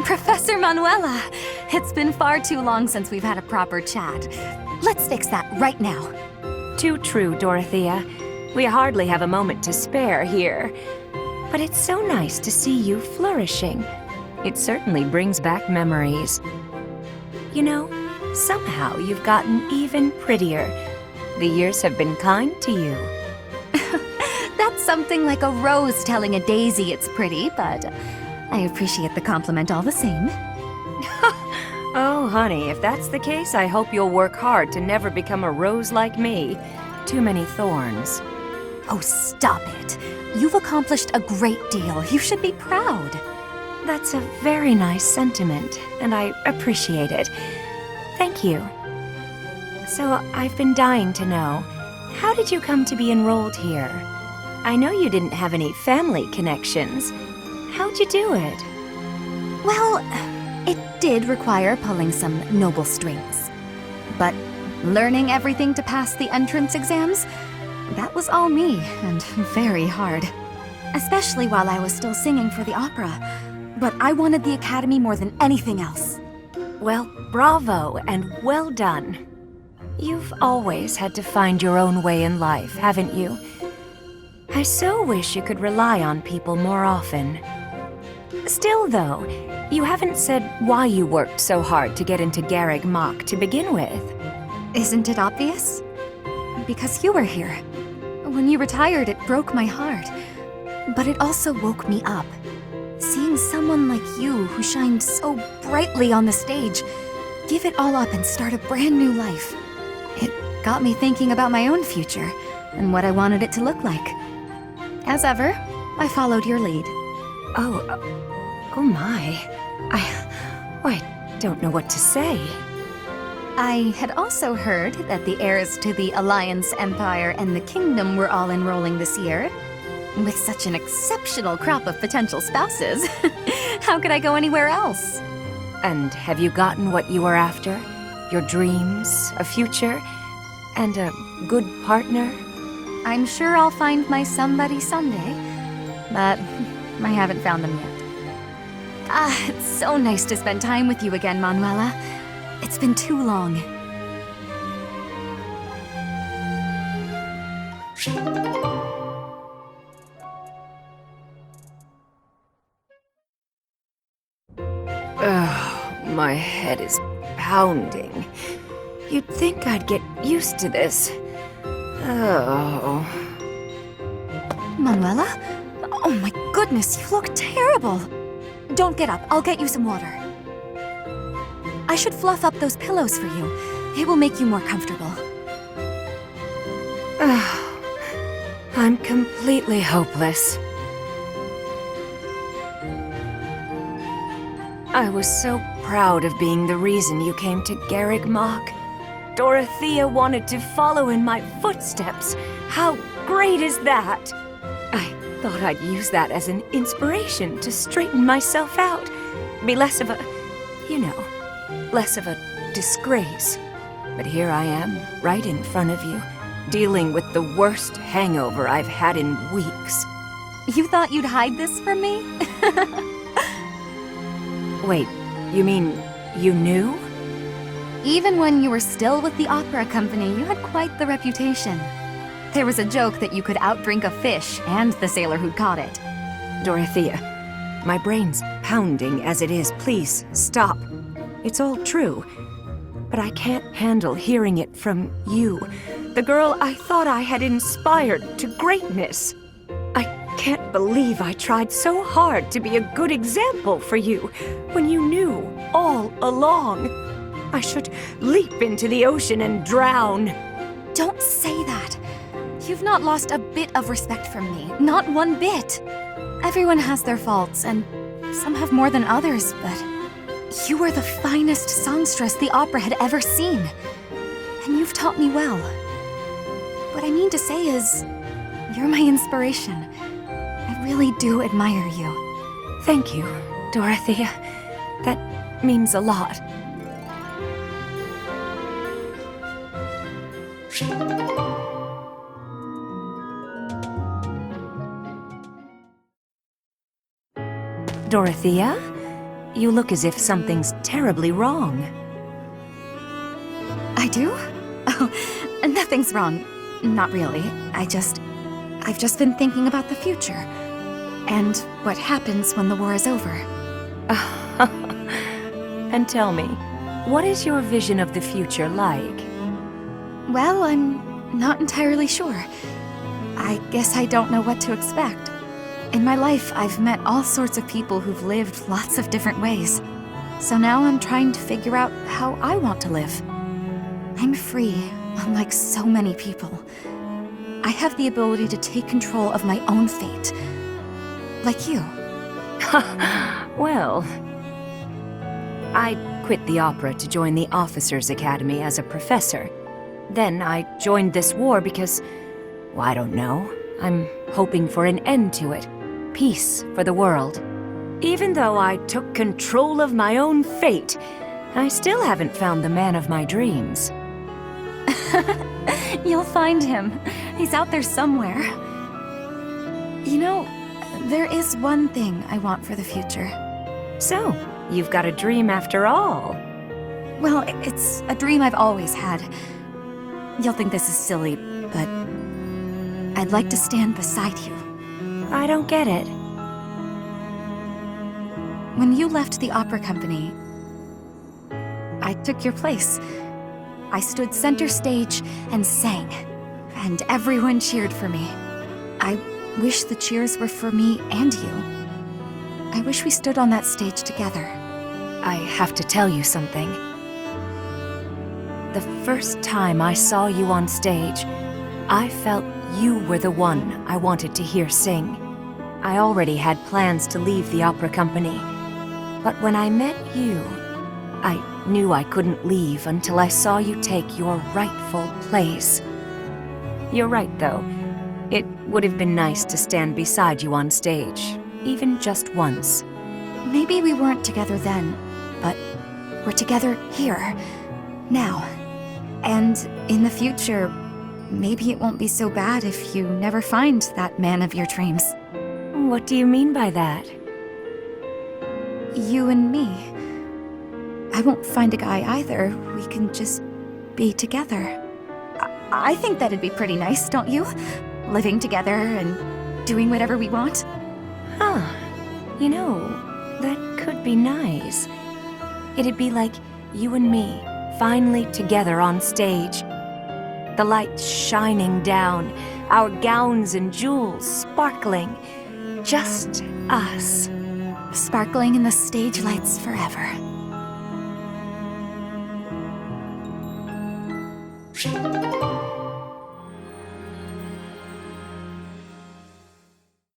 Professor Manuela! It's been far too long since we've had a proper chat. Let's fix that right now. Too true, Dorothea. We hardly have a moment to spare here. But it's so nice to see you flourishing. It certainly brings back memories. You know, somehow you've gotten even prettier. The years have been kind to you. That's something like a rose telling a daisy it's pretty, but I appreciate the compliment all the same. Oh, honey, if that's the case, I hope you'll work hard to never become a rose like me. Too many thorns. Oh, stop it. You've accomplished a great deal. You should be proud. That's a very nice sentiment, and I appreciate it. Thank you. So, I've been dying to know, how did you come to be enrolled here? I know you didn't have any family connections. How'd you do it? Well, it did require pulling some noble strings. But learning everything to pass the entrance exams, that was all me, and very hard. Especially while I was still singing for the opera. But I wanted the academy more than anything else. Well, bravo, and well done. You've always had to find your own way in life, haven't you? I so wish you could rely on people more often. Still, though, you haven't said why you worked so hard to get into Garrig Mach to begin with. Isn't it obvious? Because you were here. When you retired, it broke my heart. But it also woke me up. Seeing someone like you, who shined so brightly on the stage, give it all up and start a brand new life. It got me thinking about my own future, and what I wanted it to look like. As ever, I followed your lead. Oh my. I don't know what to say. I had also heard that the heirs to the Alliance, Empire, and the Kingdom were all enrolling this year. With such an exceptional crop of potential spouses, how could I go anywhere else? And have you gotten what you were after? Your dreams, a future, and a good partner? I'm sure I'll find my somebody someday, but I haven't found them yet. It's so nice to spend time with you again, Manuela. It's been too long. My head is pounding. You'd think I'd get used to this. Oh. Manuela? Oh my goodness, you look terrible. Don't get up, I'll get you some water. I should fluff up those pillows for you. It will make you more comfortable. I'm completely hopeless. I was so proud of being the reason you came to Garrig Mach. Dorothea wanted to follow in my footsteps. How great is that? I thought I'd use that as an inspiration to straighten myself out. Be less of a, less of a disgrace. But here I am, right in front of you, dealing with the worst hangover I've had in weeks. You thought you'd hide this from me? Wait, you mean you knew? Even when you were still with the opera company, you had quite the reputation. There was a joke that you could outdrink a fish and the sailor who'd caught it. Dorothea, my brain's pounding as it is. Please, stop. It's all true. But I can't handle hearing it from you, the girl I thought I had inspired to greatness. I can't believe I tried so hard to be a good example for you when you knew all along. I should leap into the ocean and drown. Don't say that. You've not lost a bit of respect from me. Not one bit. Everyone has their faults, and some have more than others, but you were the finest songstress the opera had ever seen. And you've taught me well. What I mean to say is, you're my inspiration. I really do admire you. Thank you, Dorothea. That means a lot. Dorothea? You look as if something's terribly wrong. I do? Oh, nothing's wrong. Not really. I've just been thinking about the future. And what happens when the war is over. And tell me, what is your vision of the future like? Well, I'm not entirely sure. I guess I don't know what to expect. In my life, I've met all sorts of people who've lived lots of different ways. So now I'm trying to figure out how I want to live. I'm free, unlike so many people. I have the ability to take control of my own fate. Like you. Well, I quit the opera to join the Officers' Academy as a professor. Then I joined this war because, well, I don't know. I'm hoping for an end to it. Peace for the world. Even though I took control of my own fate, I still haven't found the man of my dreams. You'll find him. He's out there somewhere. You know, there is one thing I want for the future. So, you've got a dream after all. Well, it's a dream I've always had. You'll think this is silly, but I'd like to stand beside you. I don't get it. When you left the opera company, I took your place. I stood center stage and sang, and everyone cheered for me. I wish the cheers were for me and you. I wish we stood on that stage together. I have to tell you something. The first time I saw you on stage, I felt you were the one I wanted to hear sing. I already had plans to leave the opera company, but when I met you, I knew I couldn't leave until I saw you take your rightful place. You're right, though. It would have been nice to stand beside you on stage, even just once. Maybe we weren't together then, but we're together here, now. And in the future, maybe it won't be so bad if you never find that man of your dreams. What do you mean by that? You and me. I won't find a guy either. We can just be together. I think that'd be pretty nice, don't you? Living together and doing whatever we want. Huh. You know, that could be nice. It'd be like you and me, finally together on stage. The lights shining down, our gowns and jewels sparkling. Just us. Sparkling in the stage lights forever.